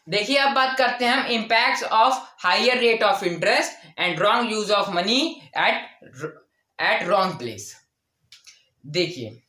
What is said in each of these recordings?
देखिए अब बात करते हैं हम impacts of higher rate of interest and wrong use of money at wrong place. देखिए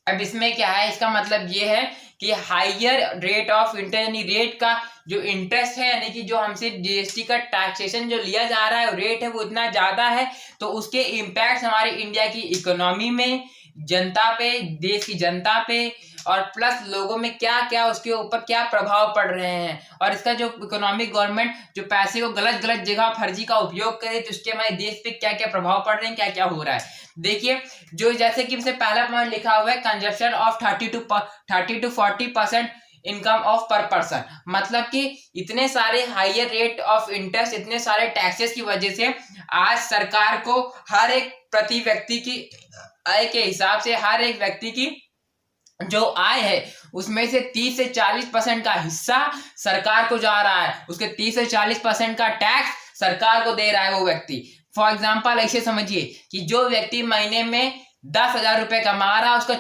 अब इसमें क्या है, इसका मतलब ये है कि हायर रेट ऑफ इंटरेस्ट यानी रेट का जो इंटरेस्ट है, यानी कि जो हमसे जीएसटी का टैक्सेशन जो लिया जा रहा है रेट है वो इतना ज्यादा है, तो उसके इम्पैक्ट हमारे इंडिया की इकोनॉमी में, जनता पे, देश की जनता पे और प्लस लोगों में क्या क्या उसके ऊपर क्या प्रभाव पड़ रहे हैं, और इसका जो इकोनॉमिक गवर्नमेंट जो पैसे को गलत गलत जगह फर्जी का उपयोग करे तो उसके हमारे देश पे क्या क्या प्रभाव पड़ रहे हैं, क्या क्या हो रहा है। देखिए जो जैसे कि हमसे पहला पॉइंट लिखा हुआ है consumption of 30 to 40% income of पर पर्सन, मतलब कि इतने सारे हायर रेट ऑफ इंटरेस्ट, इतने सारे टैक्सेस की वजह से आज सरकार को हर एक प्रति व्यक्ति की आय के हिसाब से हर एक व्यक्ति की जो आय है उसमें से 30 से 40% का हिस्सा सरकार को जा रहा है, उसके 30 से 40% का टैक्स सरकार को दे रहा है वो व्यक्ति। फॉर एग्जाम्पल ऐसे समझिए कि जो व्यक्ति महीने में 10,000 रुपए कमा रहा है उसका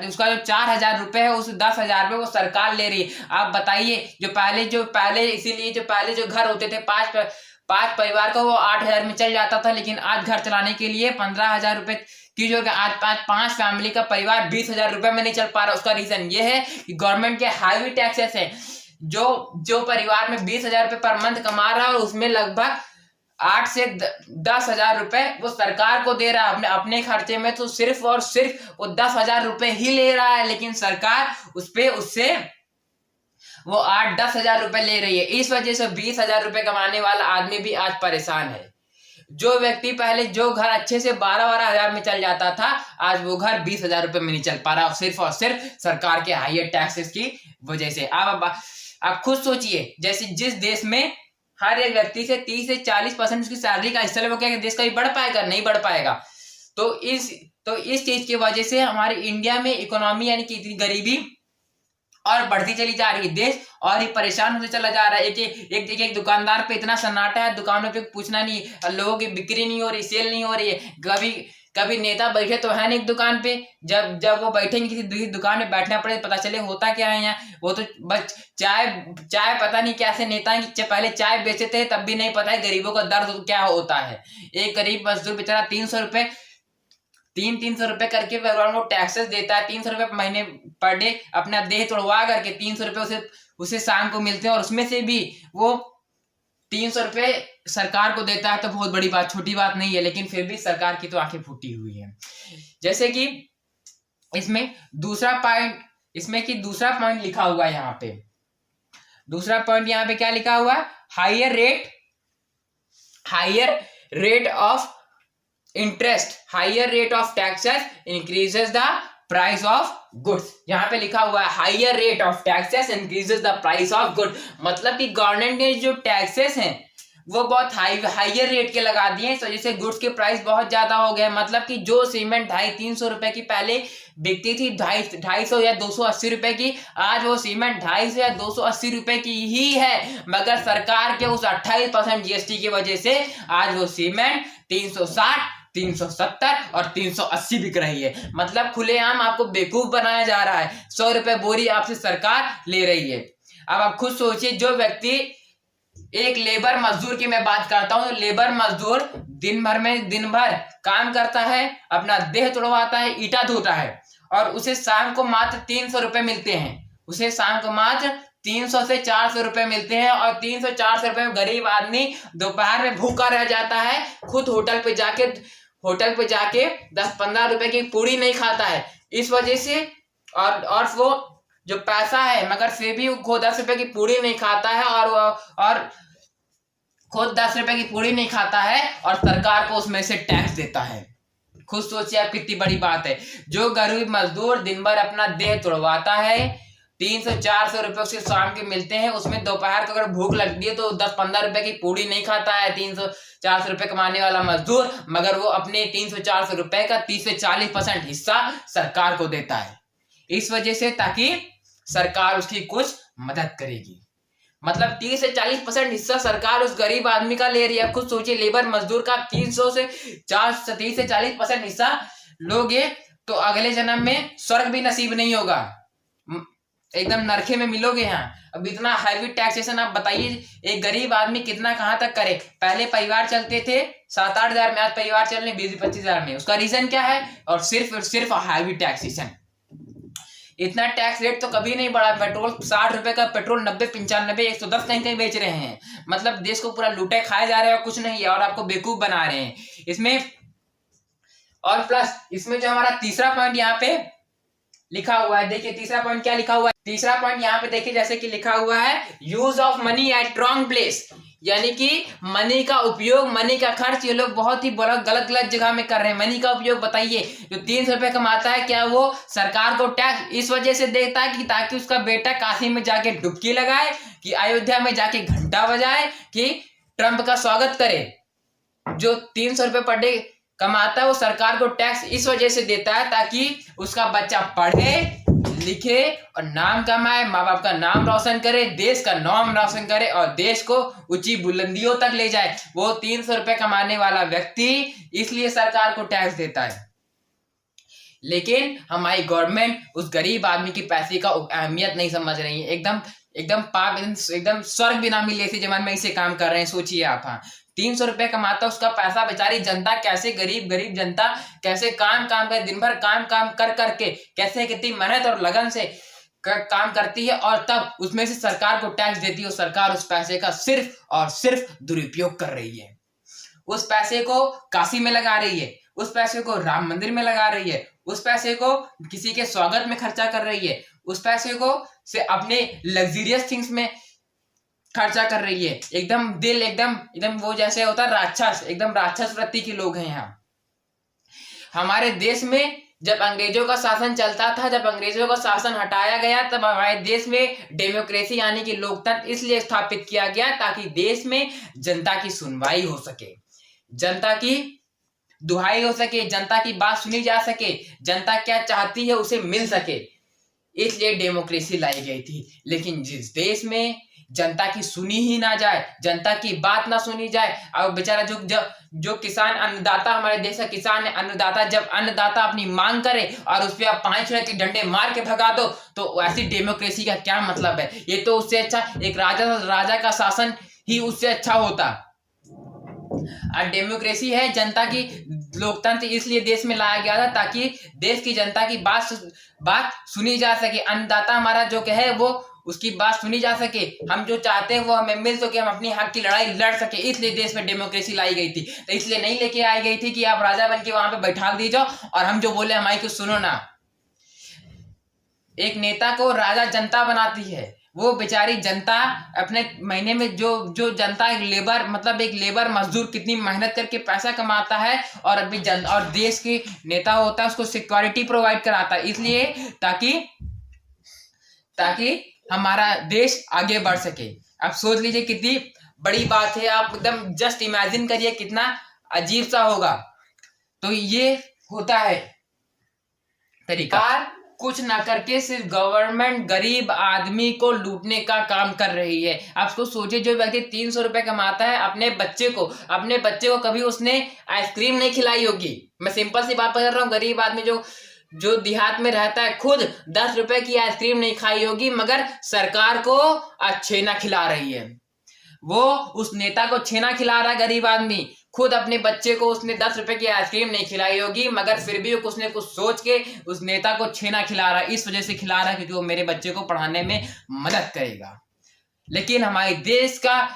उसका जो 4,000 रुपए है उस 10,000 रुपए वो सरकार ले रही है। आप बताइए जो पहले इसीलिए जो पहले जो घर होते थे पांच परिवार का वो 8,000 में चल जाता था, लेकिन आज घर चलाने के लिए 15,000 रुपए की जो आज पांच फैमिली का परिवार 20,000 रुपए में नहीं चल पा रहा। उसका रीजन ये है कि गवर्नमेंट के हाईवी टैक्सेस है। जो परिवार में 20,000 रुपए पर मंथ कमा रहा है और उसमें लगभग 8 से 10,000 रुपए वो सरकार को दे रहा है अपने खर्चे में, तो सिर्फ और सिर्फ वो 10,000 रुपए ही ले रहा है, लेकिन सरकार उससे वो 8-10,000 रुपए ले रही है। इस वजह से 20,000 रुपए कमाने वाला आदमी भी आज परेशान है। जो व्यक्ति पहले जो घर अच्छे से 12-12 हजार में चल जाता था आज वो घर 20,000 रुपए में नहीं चल पा रहा, सिर्फ और सिर्फ सरकार के हायर टैक्सेस की वजह से। आप खुद सोचिए, जैसे जिस देश में हर एक व्यक्ति से 30 से 40% उसकी सैलरी का हिस्सा वो क्या देश का ही बढ़ पाएगा? नहीं बढ़ पाएगा। तो इस चीज की वजह से हमारे इंडिया में इकोनॉमी यानी कि इतनी गरीबी और बढ़ती चली जा रही है, देश और ही परेशान होते चला जा रहा है। एक दुकानदार पे इतना सन्नाटा है, दुकानों पे पूछना नहीं, लोगों की बिक्री नहीं हो रही, सेल नहीं हो रही है। कभी नेता बैठे तो है नहीं एक दुकान पे, जब वो बैठेंगे किसी दूसरी दुकान में बैठना पड़े पता चले होता क्या है यहाँ, वो तो बस चाय पता नहीं कैसे नेता पहले चाय बेचते थे तब भी नहीं पता है गरीबों का दर्द क्या होता है। एक गरीब मजदूर बेचारा 300 रुपए 300 रुपए करके वो टैक्सेस देता है, 300 रुपए महीने पर डे अपना देह तोड़वा करके 300 रुपए उसे शाम को मिलते हैं, और उसमें से भी वो 300 रुपए सरकार को देता है। तो बहुत बड़ी बात, छोटी बात नहीं है, लेकिन फिर भी सरकार की तो आंखें फूटी हुई है। जैसे कि इसमें दूसरा पॉइंट लिखा हुआ है यहाँ पे, दूसरा पॉइंट यहाँ पे क्या लिखा हुआ है? Higher rate of interest, higher rate of taxes increases the price of goods. यहाँ पे लिखा हुआ है higher rate of taxes increases the price of good, मतलब कि गवर्नमेंट ने जो टैक्सेस हैं वो बहुत हायर रेट के लगा दिए हैं, इस वजह से गुड्स के प्राइस बहुत ज्यादा हो गए। मतलब कि जो सीमेंट 250-300 रुपए की पहले बिकती थी 250 या 280 रुपए की, आज वो सीमेंट 250 या 280 रुपए की ही है, मगर सरकार के उस 28% जीएसटी की वजह से आज वो सीमेंट 360, 370 और 380 बिक रही है। मतलब खुलेआम आपको बेवकूफ बनाया जा रहा है, 100 रुपए बोरी आपसे सरकार ले रही है। अब आप खुद सोचिए, जो व्यक्ति एक लेबर मजदूर की मैं बात करता हूं, तो लेबर मजदूर दिन भर काम करता है, अपना देह तोड़वाता है, ईटा धोता है, और उसे शाम को मात्र 300 रुपए मिलते हैं। उसे शाम को मात्र 300 से 400 रुपए मिलते हैं, और 300-400 रुपए में गरीब आदमी दोपहर में भूखा रह जाता है, खुद होटल पे जाके 10-15 रुपए की पूरी नहीं खाता है। इस वजह से और वो जो पैसा है मगर फिर भी खुद 10 रुपए की पूरी नहीं खाता है, और खुद 10 रुपए की पूरी नहीं खाता है और सरकार को उसमें से टैक्स देता है। खुद सोचिए आप कितनी बड़ी बात है। जो गरीब मजदूर दिन भर अपना देह तोड़वाता है, 300-400 रुपए उसके शाम के मिलते हैं, उसमें दोपहर को अगर भूख लगती है तो 10-15 रुपए की पूरी नहीं खाता है 300-400 रुपए कमाने वाला मजदूर, मगर वो अपने 300-400 रुपए का 30 से 40% हिस्सा सरकार को देता है, इस वजह से ताकि सरकार उसकी कुछ मदद करेगी। मतलब 30 से 40% हिस्सा सरकार उस गरीब आदमी का ले रही है। खुद सोचिए, लेबर मजदूर का 30 से 40% हिस्सा लोगे तो अगले जन्म में स्वर्ग भी नसीब नहीं होगा। एकदम नरखे में मिलोगे यहाँ। अब इतना हैवी टैक्सेशन, आप बताइए एक गरीब आदमी कितना कहाँ तक करे। पहले परिवार चलते थे 7-8 हजार में, आज परिवार चल रहे 20-25 हजार में। उसका रीजन क्या है? और सिर्फ हैवी टैक्सेशन। इतना टैक्स रेट तो कभी नहीं बढ़ा। पेट्रोल 60 रुपए का पेट्रोल 90, 95, 110 कहीं कहीं बेच रहे हैं। मतलब देश को पूरा लूटे खाए जा रहे हैं और कुछ नहीं है, और आपको बेवकूफ बना रहे हैं इसमें। और प्लस इसमें जो हमारा तीसरा पॉइंट यहाँ पे लिखा हुआ है, देखिए तीसरा पॉइंट क्या लिखा हुआ है। तीसरा पॉइंट यहाँ पे देखिए, जैसे कि लिखा हुआ है use of money at wrong place, यानी कि मनी का उपयोग, मनी का खर्च ये लोग बहुत ही बड़ा गलत जगह में कर रहे हैं। मनी का उपयोग बताइए, जो 300 रुपए कमाता है, क्या वो सरकार को टैक्स इस वजह से देता है कि ताकि उसका बेटा काशी में जाके डुबकी लगाए, कि अयोध्या में जाके घंटा बजाए, कि ट्रंप का स्वागत करे? जो 300 रुपए पर डे कमाता है वो सरकार को टैक्स इस वजह से देता है ताकि उसका बच्चा पढ़े लिखे और नाम कमाए, माँ बाप का नाम रोशन करे, देश का नाम रोशन करे और देश को ऊंची बुलंदियों तक ले जाए। वो 300 रुपए कमाने वाला व्यक्ति इसलिए सरकार को टैक्स देता है। लेकिन हमारी गवर्नमेंट उस गरीब आदमी की पैसे का अहमियत नहीं समझ रही है। एकदम पाप, एकदम स्वर्ग भी ना मिले ऐसे जमाने में इसे काम कर रहे हैं। सोचिए आप, हाँ 300 रुपए कमाता, उसका पैसा बेचारी जनता कैसे, गरीब जनता कैसे काम करे, दिन भर काम कर करके कैसे कितनी मेहनत और लगन से काम करती है, और तब उसमें से सरकार को टैक्स देती है। और सरकार उस पैसे का सिर्फ और सिर्फ दुरुपयोग कर रही है। उस पैसे को काशी में लगा रही है, उस पैसे को राम मंदिर में लगा रही है, उस पैसे को किसी के स्वागत में खर्चा कर रही है, उस पैसे को से अपने लग्जरियस थिंग्स में खर्चा कर रही है। एकदम दिल एकदम वो जैसे होता है राक्षस, एकदम राक्षस वृत्ति के लोग हैं यहाँ। हमारे देश में जब अंग्रेजों का शासन चलता था, जब अंग्रेजों का शासन हटाया गया, तब हमारे देश में डेमोक्रेसी यानी कि लोकतंत्र इसलिए स्थापित किया गया ताकि देश में जनता की सुनवाई हो सके, जनता की दुहाई हो सके, जनता की बात सुनी जा सके, जनता क्या चाहती है उसे मिल सके, इसलिए डेमोक्रेसी लाई गई थी। लेकिन जिस देश में जनता की सुनी ही ना जाए, जनता की बात ना सुनी जाए, और बेचारा जो किसान अन्नदाता, हमारे देश का किसान है अन्नदाता, जब अन्नदाता अपनी मांग करे और उस पर आप 5 रुपए के डंडे मार के भगा दो, तो ऐसी डेमोक्रेसी का क्या मतलब है? ये तो उससे अच्छा एक राजा का शासन ही उससे अच्छा होता। और डेमोक्रेसी है जनता की, लोकतंत्र इसलिए देश में लाया गया था ताकि देश की जनता की बात सुनी जा सके, अन्नदाता हमारा जो कहे वो उसकी बात सुनी जा सके, हम जो चाहते हैं वो हमें मिल सके, हम अपनी हक की लड़ाई लड़ सके। इसलिए देश में डेमोक्रेसी लाई गई थी। तो इसलिए नहीं लेके आई गई थी कि आप राजा बन के वहां पे बैठा दी जाओ और हम जो बोले हमारी कुछ सुनो ना। एक नेता को राजा जनता बनाती है, वो बेचारी जनता अपने महीने में जो जनता एक लेबर मजदूर कितनी मेहनत करके पैसा कमाता है, और अभी और देश के नेता होता है उसको सिक्योरिटी प्रोवाइड कराता है, इसलिए ताकि हमारा देश आगे बढ़ सके। आप सोच लीजिए कितनी बड़ी बात है, आप एकदम जस्ट इमेजिन करिए कितना अजीब सा होगा। तो ये होता है तरीका, कुछ ना करके सिर्फ गवर्नमेंट गरीब आदमी को लूटने का काम कर रही है। आप उसको सोचिए, जो व्यक्ति 300 रुपए कमाता है, अपने बच्चे को कभी उसने आइसक्रीम नहीं खिलाई होगी। मैं सिंपल सी बात कर रहा हूँ, गरीब आदमी जो देहात में रहता है खुद 10 रुपए की आइसक्रीम नहीं खाई होगी, मगर सरकार को छेना खिला रही है। वो उस नेता को छेना खिला रहा है गरीब आदमी, खुद अपने बच्चे को उसने 10 रुपए की आइसक्रीम नहीं खिलाई होगी, मगर फिर भी उसने कुछ सोच के उस नेता को छेना खिला रहा है। इस वजह से खिला रहा है क्योंकि वो मेरे बच्चे को पढ़ाने में मदद करेगा। लेकिन हमारे देश का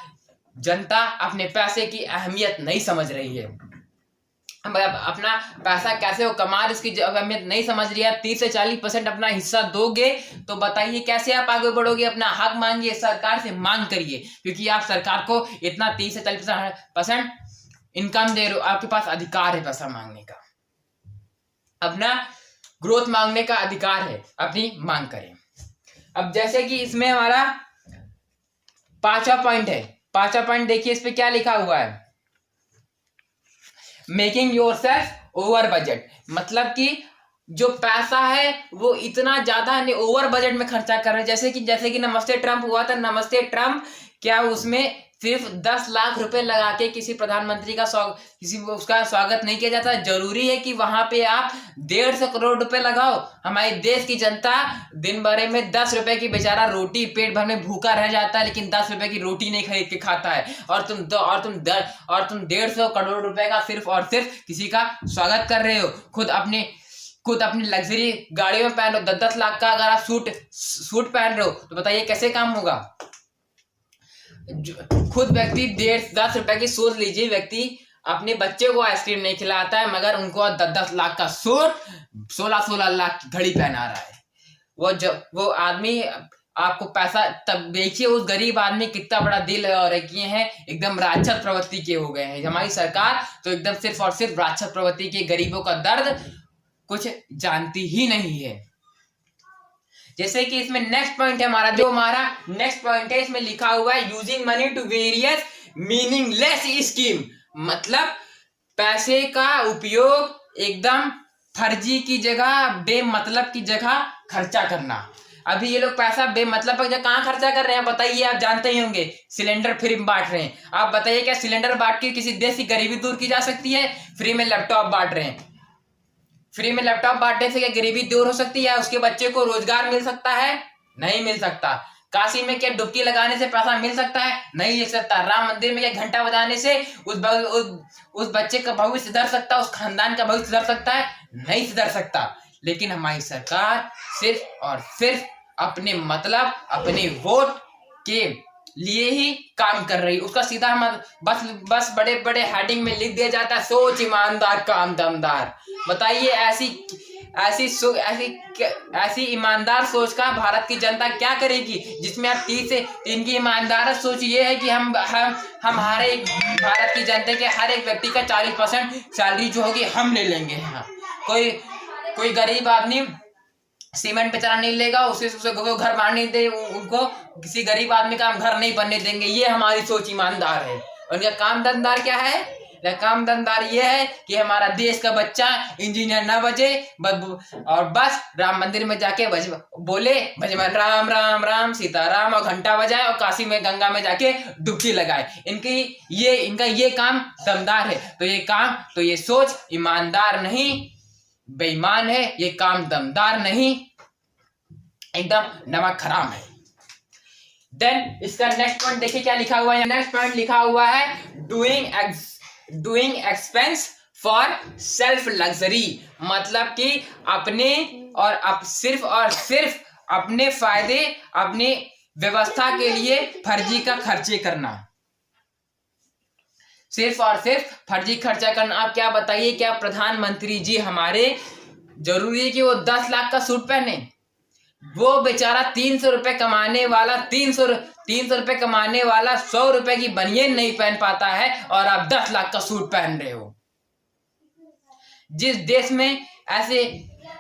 जनता अपने पैसे की अहमियत नहीं समझ रही है। अपना पैसा कैसे वो कमा, इसकी अहमियत नहीं समझ रही है। 30 से 40% अपना हिस्सा दोगे तो बताइए कैसे आप आगे बढ़ोगे। अपना हक मांगिए, सरकार से मांग करिए, क्योंकि आप सरकार को इतना 30 से 40% इनकम दे रहे हो, आपके पास अधिकार है पैसा मांगने का, अपना ग्रोथ मांगने का अधिकार है, अपनी मांग करें। अब जैसे कि इसमें हमारा 5वां पॉइंट है, 5वां पॉइंट देखिए इस पे क्या लिखा हुआ है, मेकिंग योरसेल्फ ओवर बजट। मतलब कि जो पैसा है वो इतना ज्यादा ओवर बजट में खर्चा कर रहे हैं। जैसे कि नमस्ते ट्रंप हुआ था, नमस्ते ट्रंप क्या उसमें सिर्फ 10 लाख रुपए लगा के किसी प्रधानमंत्री का उसका स्वागत नहीं किया जाता। जरूरी है कि वहां पे आप 150 करोड़ रुपए लगाओ। हमारे देश की जनता दिन भर में 10 रुपए की बेचारा रोटी पेट भर में भूखा रह जाता है, लेकिन 10 रुपए की रोटी नहीं खरीद के खाता है। और तुम 150 करोड़ रुपए का सिर्फ और सिर्फ किसी का स्वागत कर रहे हो। खुद अपनी लग्जरी गाड़ियों में पहन लो। 10 लाख का अगर आप सूट पहन रहे हो तो बताइए कैसे काम होगा। खुद व्यक्ति 10 रुपए की सोच लीजिए, व्यक्ति अपने बच्चे को आइसक्रीम नहीं खिलाता है, मगर उनको 10 लाख का सूट, 16 लाख की घड़ी पहना रहा है। वो आदमी आपको पैसा, तब देखिए उस गरीब आदमी कितना बड़ा दिल और किए हैं, एकदम राक्षस प्रवृत्ति के हो गए हैं। हमारी सरकार तो एकदम सिर्फ और सिर्फ राक्षस प्रवृत्ति के, गरीबों का दर्द कुछ जानती ही नहीं है। जैसे कि इसमें नेक्स्ट पॉइंट है हमारा नेक्स्ट पॉइंट है, इसमें लिखा हुआ है using money to various meaningless scheme. मतलब पैसे का उपयोग एकदम फर्जी की जगह, बेमतलब की जगह खर्चा करना। अभी ये लोग पैसा बेमतलब की जगह कहाँ खर्चा कर रहे हैं बताइए, आप जानते ही होंगे। सिलेंडर फ्री में बांट रहे हैं। आप बताइए क्या सिलेंडर बांट के किसी देश की गरीबी दूर की जा सकती है? फ्री में लैपटॉप बांट रहे हैं। फ्री में लैपटॉप बांटने से क्या गरीबी दूर हो सकती है? उसके बच्चे को रोजगार मिल सकता है? नहीं मिल सकता। काशी में क्या डुबकी लगाने से पैसा मिल सकता है? नहीं मिल सकता। राम मंदिर में क्या घंटा बजाने से उस बच्चे का भविष्य सुधर सकता है? उस खानदान का भविष्य सुधर सकता है? नहीं सुधर सकता। लेकिन हमारी सरकार सिर्फ और सिर्फ अपने मतलब, अपने वोट के लिए ही काम कर रही। उसका सीधा बस बड़े बड़े हेडिंग में लिख दिया जाता है, सोच ईमानदार काम दमदार। बताइए ऐसी ईमानदार सोच का भारत की जनता क्या करेगी, जिसमें आप 30 से इनकी ईमानदार सोच ये है कि हम हमारे भारत की जनता के हर एक व्यक्ति का 40% सैलरी जो होगी हम ले लेंगे। हाँ, कोई गरीब आदमी सीमेंट बेचारा नहीं लेगा, उसे घर बांध नहीं दे, उनको किसी गरीब आदमी का हम घर नहीं बनने देंगे। ये हमारी सोच ईमानदार है। और इनका काम धंधार क्या है? काम धंधार ये है कि हमारा देश का बच्चा इंजीनियर ना बजे और बस राम मंदिर में जाके बोले भजन राम राम राम सीताराम और घंटा बजाए और काशी में गंगा में जाके डुबकी लगाए। इनका ये काम दमदार है। तो ये सोच ईमानदार नहीं, बेईमान है। ये काम दमदार नहीं, एकदम नमक हराम है। देन इसका नेक्स्ट पॉइंट देखिए क्या लिखा हुआ है। नेक्स्ट पॉइंट लिखा हुआ है doing expense for self luxury. मतलब कि अपने और सिर्फ अपने फायदे, अपने व्यवस्था के लिए फर्जी का खर्चे करना। सिर्फ और सिर्फ फर्जी खर्चा करना। आप क्या बताइए, क्या प्रधानमंत्री जी हमारे जरूरी है कि वो 10 लाख का सूट पहने? वो बेचारा 300 रुपए कमाने वाला 300 रुपए कमाने वाला 100 रुपए की बनियान नहीं पहन पाता है, और आप 10 लाख का सूट पहन रहे हो। जिस देश में ऐसे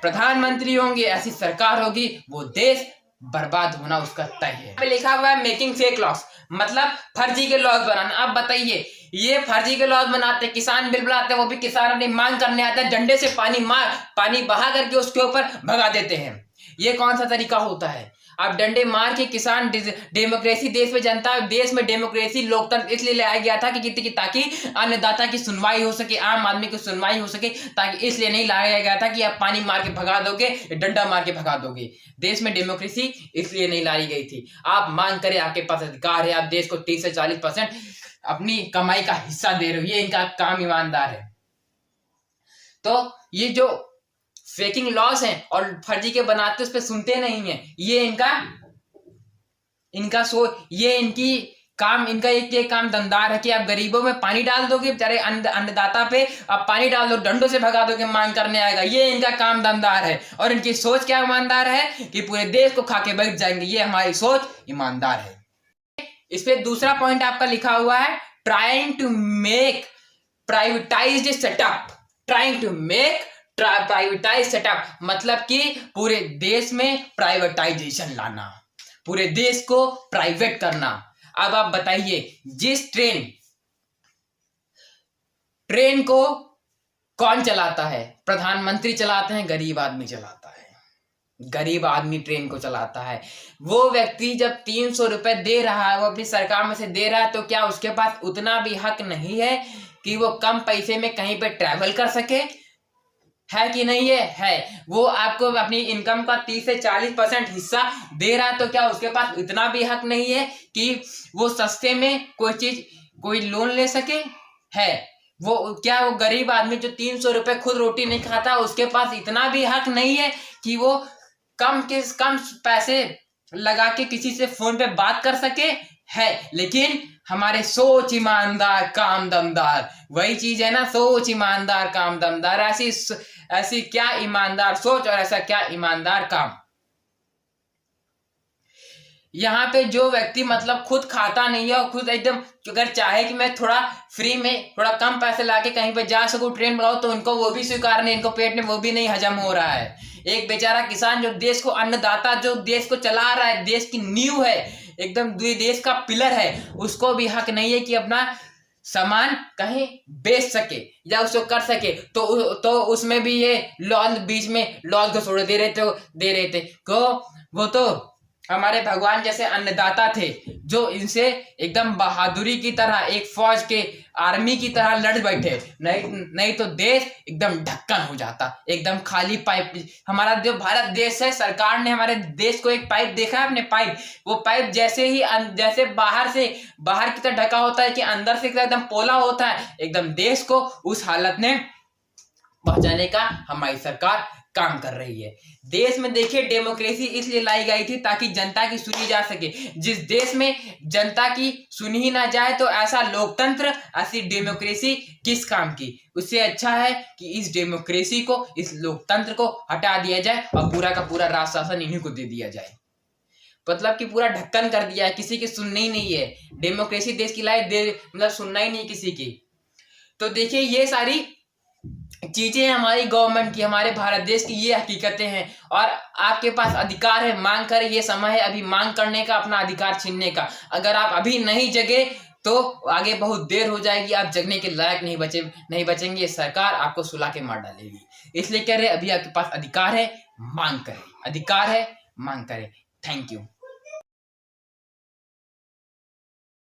प्रधानमंत्री होंगे, ऐसी सरकार होगी, वो देश बर्बाद होना उसका तय है। लिखा हुआ है मेकिंग फेक लॉस, मतलब फर्जी के लॉस बनाना। आप बताइए, ये फर्जी के लॉस बनाते, किसान बिल बनाते हैं, वो भी किसान अपनी मांग करने आता है, डंडे से पानी बहा करके उसके ऊपर भगा देते हैं। ये कौन सा तरीका होता है? आप डंडे मार के किसान, डेमोक्रेसी देश में डेमोक्रेसी लोकतंत्र इसलिए लाया गया था कि ताकि अन्नदाता की सुनवाई हो सके, आम आदमी की सुनवाई हो सके, ताकि इसलिए नहीं लाया गया था कि आप पानी मार के भगा दोगे, डंडा मार के भगा दोगे। देश में डेमोक्रेसी इसलिए नहीं लाई गई थी। आप मांग करें, आपके पास अधिकार है, आप देश को 30 से 40% अपनी कमाई का हिस्सा दे रहे हो। ये इनका काम ईमानदार है। तो ये जो फेकिंग लॉस है और फर्जी के बनाते उस पर सुनते नहीं है, ये इनका एक काम दमदार है कि आप गरीबों में पानी डाल दोगे, बेचारे अन्नदाता पे आप पानी डाल दो, डंडों से भगा दोगे, मांग करने आएगा। ये इनका काम दमदार है। और इनकी सोच क्या ईमानदार है कि पूरे देश को खा के बैठ जाएंगे। ये हमारी सोच ईमानदार है। इस पे दूसरा पॉइंट आपका लिखा हुआ है trying to make privatized setup. Privatize setup मतलब कि पूरे देश में प्राइवेटाइजेशन लाना, पूरे देश को प्राइवेट करना। अब आप बताइए, जिस ट्रेन को कौन चलाता है? प्रधानमंत्री चलाते हैं, गरीब आदमी चलाता है। गरीब आदमी ट्रेन को चलाता है। वो व्यक्ति जब 300 रुपए दे रहा है, वो अपनी सरकार में से दे रहा है, तो क्या उसके पास उतना भी हक नहीं है कि वो कम पैसे में कहीं पे ट्रैवल कर सके? है कि नहीं है। वो आपको अपनी इनकम का 30 से 40% हिस्सा दे रहा है, तो क्या उसके पास इतना भी हक नहीं है कि वो सस्ते में कोई लोन ले सके? है। वो गरीब आदमी जो 300 रुपए खुद रोटी नहीं खाता, उसके पास इतना भी हक नहीं है कि वो कम पैसे लगा के किसी से फोन पे बात कर सके? है। लेकिन हमारे सोच ईमानदार काम दमदार, वही चीज है ना, सोच ईमानदार काम दमदार। ऐसी क्या ईमानदार सोच और ऐसा क्या ईमानदार काम। यहाँ पे जो व्यक्ति मतलब खुद खाता नहीं है और खुद एकदम अगर चाहे कि मैं थोड़ा फ्री में थोड़ा कम पैसे लाके कहीं पे जा सकूं, ट्रेन में तो उनको वो भी स्वीकार नहीं, इनको पेट में वो भी नहीं हजम हो रहा है। एक बेचारा किसान जो देश को अन्नदाता, जो देश को चला रहा है, देश की नींव है, एकदम देश का पिलर है, उसको भी हक नहीं है कि अपना सामान कहीं बेच सके या उसको कर सके। तो उसमें भी ये लॉल बीच में लॉल को छोड़ दे रहे थे को वो तो हमारे भगवान जैसे अन्नदाता थे, जो इनसे एकदम बहादुरी की तरह एक फौज के आर्मी की तरह लड़ बैठे। नहीं तो देश एकदम ढक्कन हो जाता, एकदम खाली पाइप। हमारा जो भारत देश है, सरकार ने हमारे देश को एक पाइप देखा है अपने पाइप, वो पाइप जैसे बाहर की तरह ढका होता है कि अंदर से एकदम पोला होता है, एकदम देश को उस हालत में पहुंचाने का हमारी सरकार काम कर रही है। देश में देखिए डेमोक्रेसी इसलिए लाई गई थी ताकि जनता की सुनी जा सके। जिस देश में जनता की सुनी ही ना जाए तो ऐसा लोकतंत्र, ऐसी डेमोक्रेसी किस काम की। उससे अच्छा है कि इस डेमोक्रेसी को, इस लोकतंत्र को हटा दिया जाए और पूरा का पूरा राज शासन इन्हीं को दे दिया जाए। मतलब कि पूरा ढक्कन कर दिया है, किसी की सुननी ही नहीं है। डेमोक्रेसी देश की लाई मतलब सुनना ही नहीं किसी की। तो देखिए ये सारी चीजें हमारी गवर्नमेंट की, हमारे भारत देश की ये हकीकतें हैं और आपके पास अधिकार है, मांग करें। ये समय है अभी मांग करने का, अपना अधिकार छीनने का। अगर आप अभी नहीं जगे तो आगे बहुत देर हो जाएगी, आप जगने के लायक नहीं बचेंगे। ये सरकार आपको सुला के मार डालेगी। इसलिए कह रहे अभी आपके पास अधिकार है, मांग करें। अधिकार है, मांग करें। Thank you.